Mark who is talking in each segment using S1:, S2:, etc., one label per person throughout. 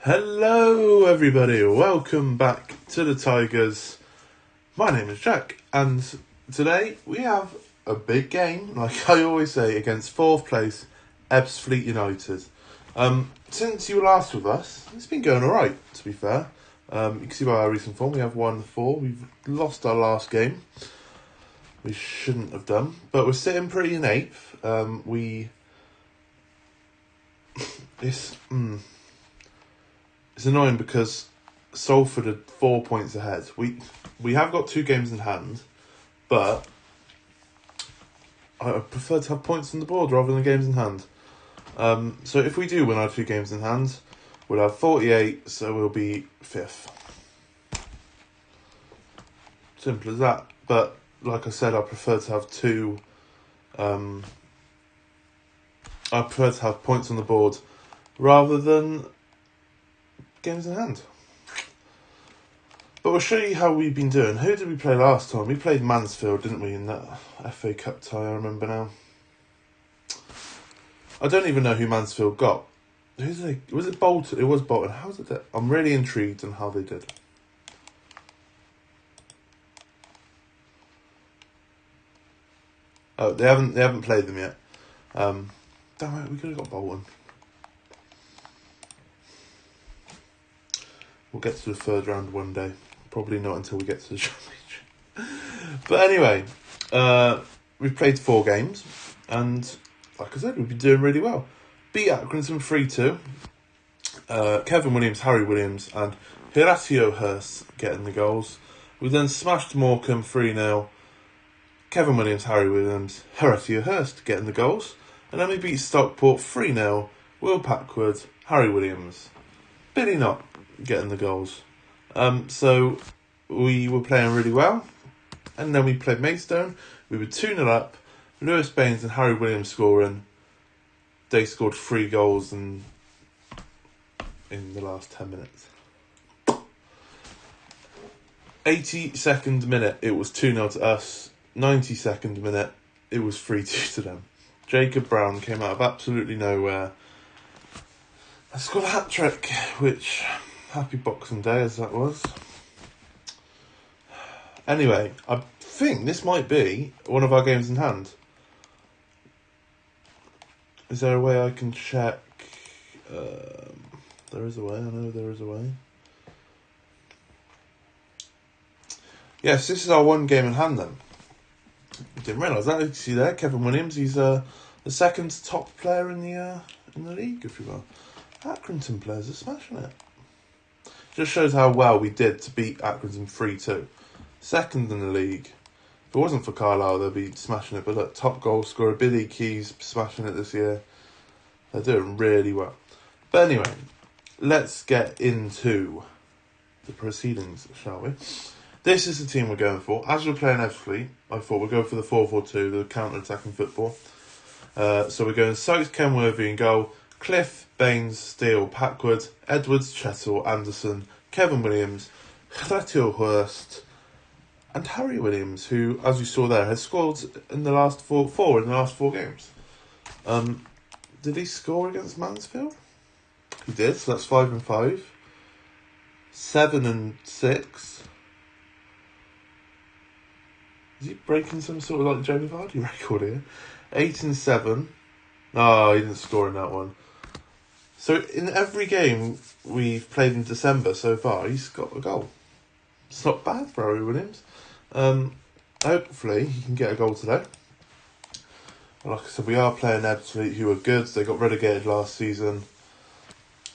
S1: Hello everybody, welcome back to the Tigers. My name is Jack and today we have a big game, like I always say, against 4th place EBBSFLEET United. Since you were last with us, it's been going alright, to be fair. You can see by our recent form, we have won 4. We've lost our last game. We shouldn't have done, but we're sitting pretty in 8th. It's annoying because Salford are 4 points ahead. We have got 2 games in hand, but I prefer to have points on the board rather than games in hand. So if we do win our 2 games in hand, we'll have 48, so we'll be 5th. Simple as that. But like I said, I prefer to have points on the board rather than games in hand. But we'll show you how we've been doing. Who did we play last time? We played Mansfield, didn't we, in that FA Cup tie, I remember now. I don't even know who Mansfield got. Was it Bolton? It was Bolton. How did it? I'm really intrigued on how they did. Oh, they haven't played them yet. Damn it, we could have got Bolton. We'll get to the 3rd round one day. Probably not until we get to the championship. But anyway, we've played 4 games, and like I said, we've been doing really well. Beat Accrington 3-2. Kevin Williams, Harry Williams, and Horatio Hurst getting the goals. We then smashed Morecambe 3-0. Kevin Williams, Harry Williams, Horatio Hurst getting the goals. And then we beat Stockport 3-0. Will Packwood, Harry Williams, Billy Knott getting the goals. So we were playing really well. And then we played Maidstone. We were 2-0 up. Lewis Baines and Harry Williams scoring. They scored 3 goals in the last 10 minutes. 82nd minute, it was 2-0 to us. 92nd minute, it was 3-2 to them. Jacob Brown came out of absolutely nowhere. I scored a hat-trick, which, happy Boxing Day as that was. Anyway, I think this might be one of our games in hand. Is there a way I can check? There is a way, I know there is a way. Yes, this is our one game in hand then. I didn't realise that. You see there, Kevin Williams, he's the 2nd top player in the league, if you will. Accrington players are smashing it. Just shows how well we did to beat Accrington 3-2. 2nd in the league. If it wasn't for Carlisle, they'd be smashing it. But look, top goal scorer Billy Keys smashing it this year. They're doing really well. But anyway, let's get into the proceedings, shall we? This is the team we're going for. As we're playing EBBSFLEET, I thought we'd go for the 4-4-2, the counter-attacking football. So we're going Sykes, Kenworthy in goal, Cliff, Baines, Steele, Packwood, Edwards, Chettle, Anderson, Kevin Williams, Horatio Hurst, and Harry Williams, who, as you saw there, has scored in the last four games. Did he score against Mansfield? He did, so that's 5-5. 7-6. Is he breaking some sort of like Jamie Vardy record here? 8-7. Oh, he didn't score in that one. So in every game we've played in December so far, he's got a goal. It's not bad for Harry Williams. Hopefully he can get a goal today. Like I said, we are playing EBBSFLEET, who are good. They got relegated last season.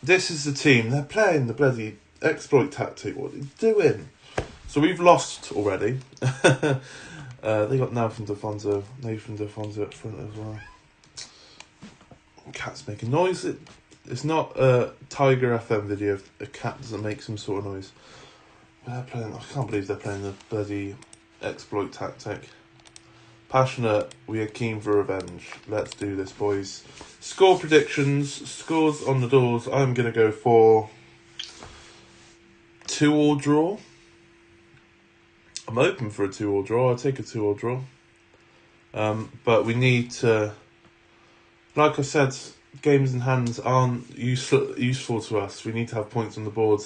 S1: This is the team. They're playing the bloody exploit tactic. What are they doing? So we've lost already. They got Nathan Defonso up front as well. Cat's making noise. It's not a Tiger FM video if a cat doesn't make some sort of noise. They're playing. I can't believe they're playing the bloody exploit tactic. Passionate, we are keen for revenge. Let's do this, boys. Score predictions, scores on the doors. I'm going to go for 2-2 draw. I'm open for a 2-2 draw. I'll take a 2-2 draw. But we need to, like I said games in hand aren't useful to us. We need to have points on the board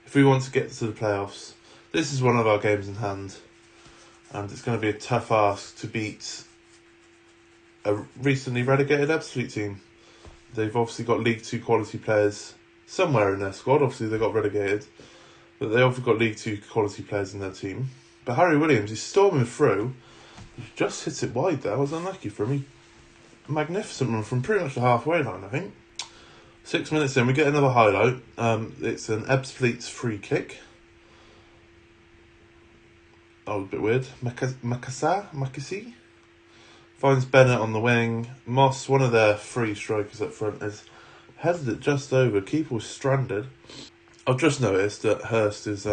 S1: if we want to get to the playoffs. This is one of our games in hand, and it's going to be a tough ask to beat a recently relegated EBBSFLEET team. They've obviously got League 2 quality players somewhere in their squad. Obviously they got relegated, but they also got League 2 quality players in their team. But Harry Williams, he's storming through. He just hits it wide there. I was unlucky for him. Magnificent run from pretty much the halfway line, I think. 6 minutes in, we get another highlight. It's an EBBSFLEET free kick. That was a bit weird. Makasi finds Bennett on the wing. Moss, one of their free strikers up front, has headed it just over. Keeper was stranded. I've just noticed that Hurst's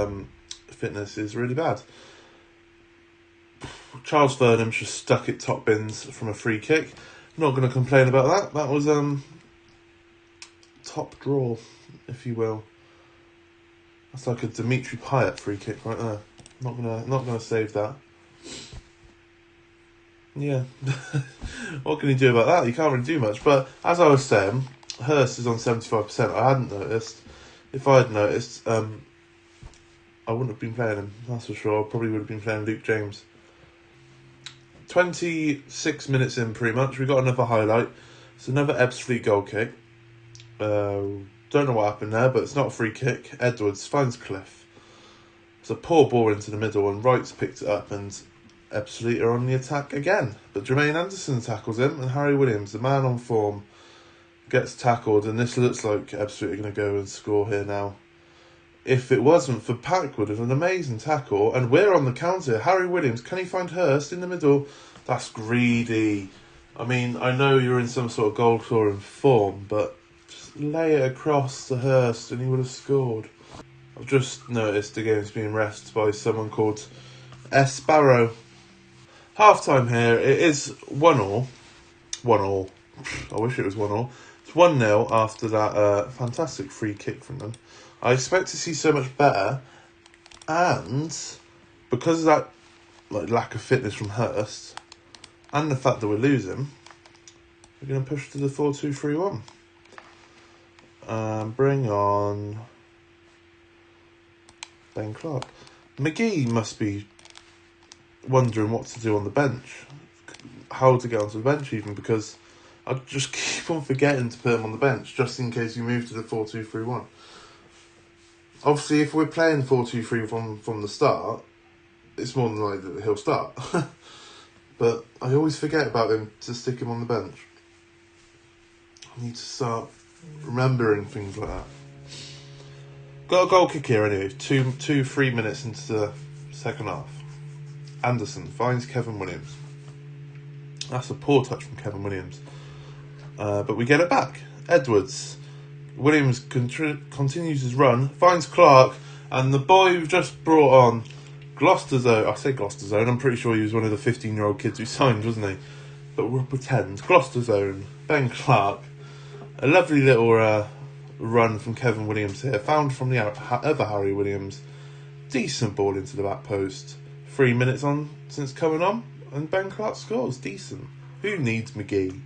S1: fitness is really bad. Charles Furnham's just stuck it top bins from a free kick. Not going to complain about that. That was top draw, if you will. That's like a Dimitri Payet free kick right there. Not gonna save that. Yeah. What can you do about that? You can't really do much. But as I was saying, Hurst is on 75%. I hadn't noticed. If I had noticed, I wouldn't have been playing him, that's for sure. I probably would have been playing Luke James. 26 minutes in, pretty much. We got another highlight. It's another EBBSFLEET goal kick. Don't know what happened there, but it's not a free kick. Edwards finds Cliff. It's a poor ball into the middle, and Wright's picked it up, and EBBSFLEET are on the attack again. But Jermaine Anderson tackles him, and Harry Williams, the man on form, gets tackled, and this looks like EBBSFLEET are going to go and score here now. If it wasn't for Packwood with an amazing tackle, and we're on the counter, Harry Williams, can he find Hurst in the middle? That's greedy. I mean, I know you're in some sort of goal scoring form, but just lay it across to Hurst and he would have scored. I've just noticed the game's being refed by someone called S. Barrow. Half time here, it is 1-1. 1-1. I wish it was 1-1. It's 1-0 after that fantastic free kick from them. I expect to see so much better, and because of that lack of fitness from Hurst, and the fact that we're losing, we're going to push to the 4-2-3-1. Bring on Ben Clark. McGee must be wondering what to do on the bench, how to get onto the bench even, because I just keep on forgetting to put him on the bench just in case you move to the 4-2-3-1. Obviously, if we're playing 4-2-3 from the start, it's more than likely that he'll start. But I always forget about him to stick him on the bench. I need to start remembering things like that. Got a goal kick here anyway. 3 minutes into the second half. Anderson finds Kevin Williams. That's a poor touch from Kevin Williams. But we get it back. Edwards. Williams continues his run, finds Clark, and the boy we've just brought on, Gloucester Zone. I say Gloucester Zone, I'm pretty sure he was one of the 15-year-old kids who signed, wasn't he? But we'll pretend. Gloucester Zone, Ben Clark. A lovely little run from Kevin Williams here, found from the other Harry Williams. Decent ball into the back post. 3 minutes on since coming on, and Ben Clark scores. Decent. Who needs McGee?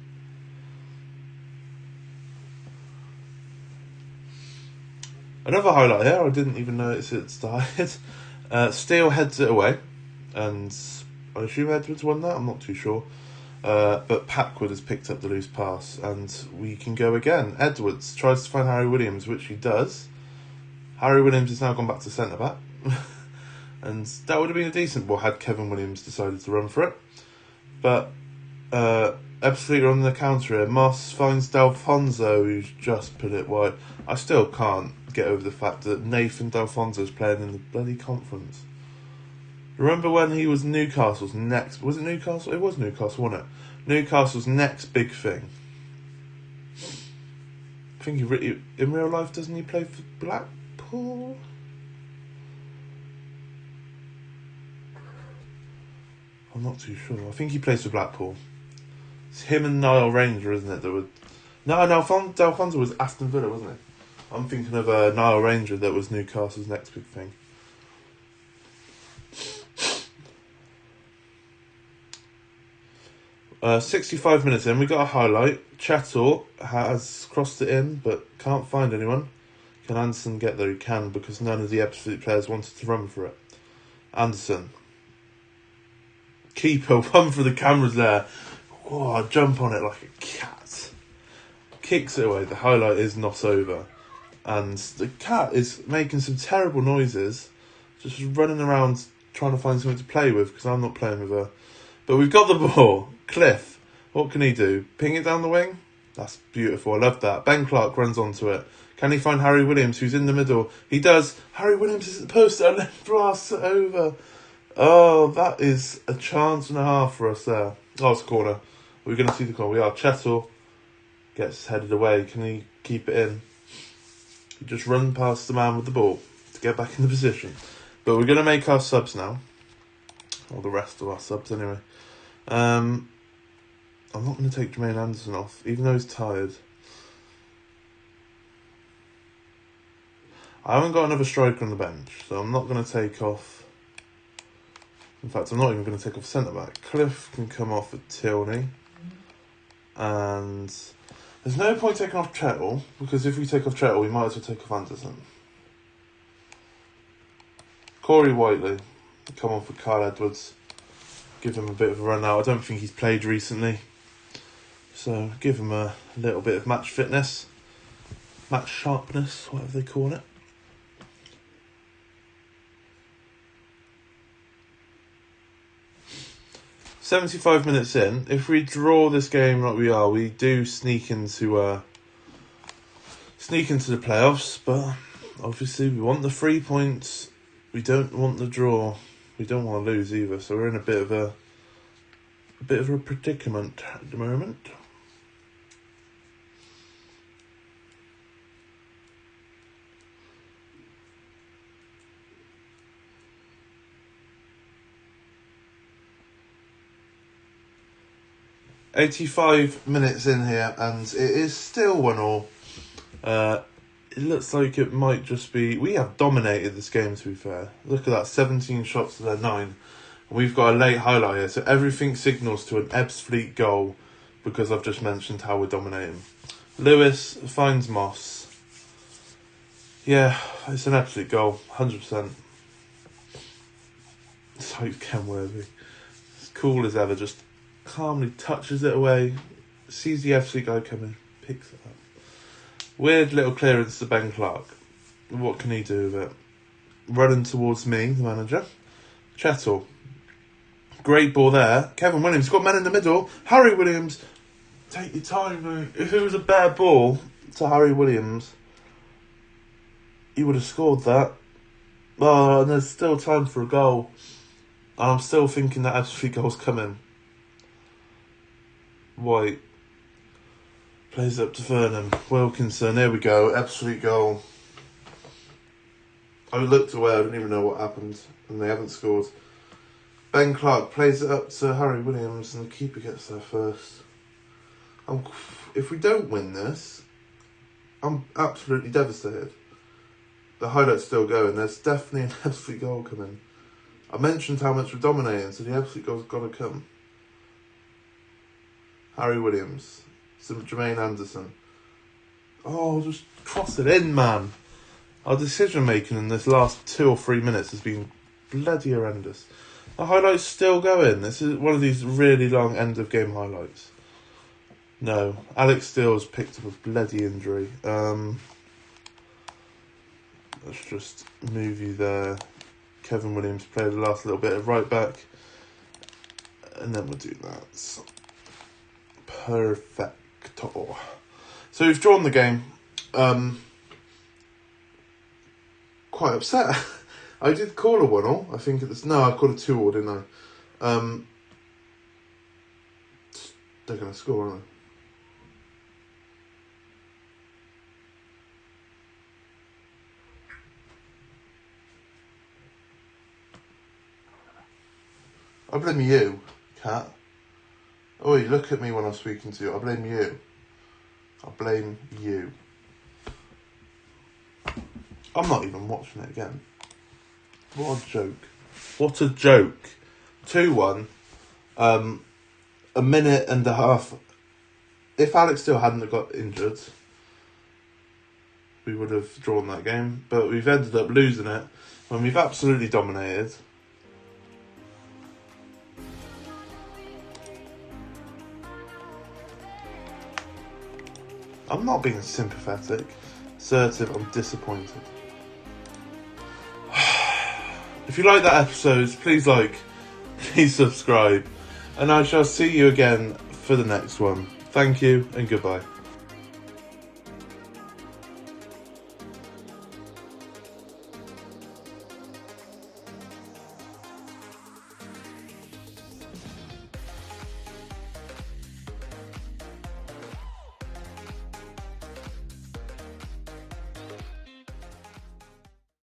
S1: Another highlight here, I didn't even notice it started. Steele heads it away, and I assume Edwards won that, I'm not too sure. But Packwood has picked up the loose pass, and we can go again. Edwards tries to find Harry Williams, which he does. Harry Williams has now gone back to centre-back. And that would have been a decent ball had Kevin Williams decided to run for it. But EBBSFLEET are on the counter here. Moss finds D'Alfonso, who's just put it wide. I still can't get over the fact that Nathan D'Alfonso's playing in the bloody conference. Remember when he was Newcastle's next... Was it Newcastle? It was Newcastle, wasn't it? Newcastle's next big thing. I think he in real life, doesn't he play for Blackpool? I'm not too sure. I think he plays for Blackpool. It's him and Niall Ranger, isn't it? That would... No, D'Alfonso was Aston Villa, wasn't it? I'm thinking of Niall Ranger, that was Newcastle's next big thing. 65 minutes in, we got a highlight. Chettle has crossed it in, but can't find anyone. Can Anderson get there? He can, because none of the EBBSFLEET players wanted to run for it. Anderson. Keeper, one for the cameras there. Oh, jump on it like a cat. Kicks it away. The highlight is not over. And the cat is making some terrible noises. Just running around trying to find something to play with, because I'm not playing with her. But we've got the ball. Cliff, what can he do? Ping it down the wing? That's beautiful. I love that. Ben Clark runs onto it. Can he find Harry Williams, who's in the middle? He does. Harry Williams is at the post and then blasts it over. Oh, that is a chance and a half for us there. Oh, it's a corner. We're going to see the corner. We are. Chettle gets headed away. Can he keep it in? He just run past the man with the ball to get back in the position. But we're going to make our subs now. Or the rest of our subs anyway. I'm not going to take Jermaine Anderson off, even though he's tired. I haven't got another striker on the bench, so I'm not going to take off. In fact, I'm not even going to take off centre-back. Cliff can come off at Tilney. And there's no point taking off Chettle, because if we take off Chettle, we might as well take off Anderson. Corey Whiteley, come on for Kyle Edwards. Give him a bit of a run now. I don't think he's played recently. So give him a little bit of match fitness. Match sharpness, whatever they call it. "75 minutes in. If we draw this game like we are, we do sneak into the playoffs. But obviously, we want the 3 points. We don't want the draw. We don't want to lose either. So we're in a bit of a predicament at the moment. "85 minutes in here, and it is still 1-1. It looks like it might just be... We have dominated this game, to be fair. Look at that, 17 shots to their 9. And we've got a late highlight here, so everything signals to an EBBSFLEET goal, because I've just mentioned how we're dominating. Lewis finds Moss. Yeah, it's an EBBSFLEET goal, 100%. So Kenworthy. As cool as ever, just calmly touches it away, sees the FC guy coming, picks it up. Weird little clearance to Ben Clark. What can he do with it? Running towards me, the manager. Chettle. Great ball there. Kevin Williams got men in the middle. Harry Williams. Take your time, mate. If it was a better ball to Harry Williams, he would have scored that. Oh, and there's still time for a goal. And I'm still thinking that EBBSFLEET goal's coming. White. Plays up to Vernon. Wilkinson. There we go. EBBSFLEET goal. I looked away. I didn't even know what happened. And they haven't scored. Ben Clark plays it up to Harry Williams. And the keeper gets there first. If we don't win this, I'm absolutely devastated. The highlight's still going. There's definitely an EBBSFLEET goal coming. I mentioned how much we're dominating, so the EBBSFLEET goal's got to come. Harry Williams. Jermaine Anderson. Oh, just cross it in, man. Our decision making in this last 2 or 3 minutes has been bloody horrendous. The highlight's still going. This is one of these really long end of game highlights. No, Alex Steele's picked up a bloody injury. Let's just move you there. Kevin Williams played the last little bit of right back, and then we'll do that. Perfecto. So we've drawn the game. Quite upset. I did call a 1-1. I think it's no, I called a 2-1, didn't I? They're going to score, aren't they? I blame you, Cat. Oh, you look at me when I'm speaking to you. I blame you. I blame you. I'm not even watching it again. What a joke. What a joke. 2-1. a minute and a half. If Alex still hadn't got injured, we would have drawn that game. But we've ended up losing it when we've absolutely dominated. I'm not being sympathetic, assertive, I'm disappointed. If you like that episode, please like, please subscribe, and I shall see you again for the next one. Thank you and goodbye.